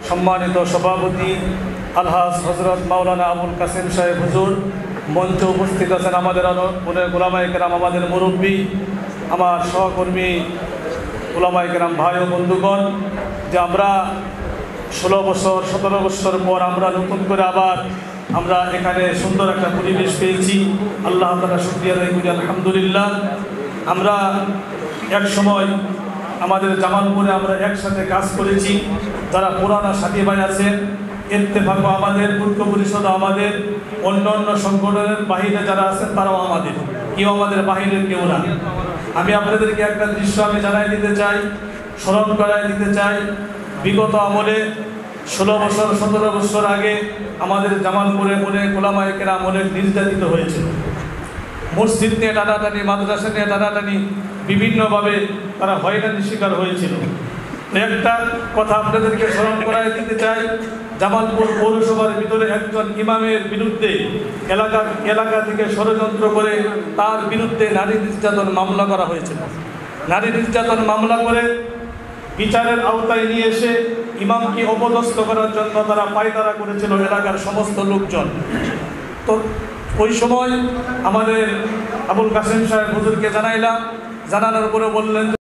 সম্মানিত সভাপতি আলহাজ হযরত মাওলানা আবুল কাসেম সাহেব হুজুর, মঞ্চে উপস্থিত আছেন আমাদের অনেক উলামায়ে কেরাম, আমাদের মুরব্বী, আমার সহকর্মী উলামায়ে কেরাম ভাই ও বন্ধুগণ, যে আমরা 16 বছর 17 বছর পর আমরা নতুন করে আবার আমরা এখানে সুন্দর একটা পরিবেশ পেয়েছি। আল্লাহ তাআলা শুকরিয়া আদায় করি, আলহামদুলিল্লাহ। আমরা এক সময় আমাদের জামালপুরে আমরা একসাথে কাজ করেছি। যারা পুরানা সাথী ভাই আছেন, ইত্তেফাকও আমাদের, ঐক্য পরিষদ আমাদের, অন্য অন্য সংগঠনের বাহিরে যারা আছেন তারাও আমাদের, কেউ আমাদের বাহিরের কেউ না। আমি আপনাদেরকে একটা দৃশ্য আমি জানাই দিতে চাই, স্মরণ করাই দিতে চাই। বিগত আমলে 16 বছর 17 বছর আগে আমাদের জামালপুরে অনেক উলামায়ে কেরাম অনেক নির্যাতিত হয়েছিল। মসজিদ নিয়ে টানাটানি, মাদ্রাসা নিয়ে টানাটানি, বিভিন্নভাবে তারা হয়রানির শিকার হয়েছিল। একটা কথা আপনাদেরকে স্মরণ করাই দিতে চাই, জামালপুর পৌরসভার ভিতরে একজন ইমামের বিরুদ্ধে এলাকা থেকে ষড়যন্ত্র করে তার বিরুদ্ধে নারী নির্যাতন মামলা করা হয়েছিল। নারী নির্যাতন মামলা করে বিচারের আওতায় নিয়ে এসে ইমামকে অপদস্থ করার জন্য তারা পায়তারা করেছিল এলাকার সমস্ত লোকজন। তো ওই সময় আমাদের আবুল কাসেম সাহেব হুজুরকে জানাইলাম, জানানোর পরে বললেন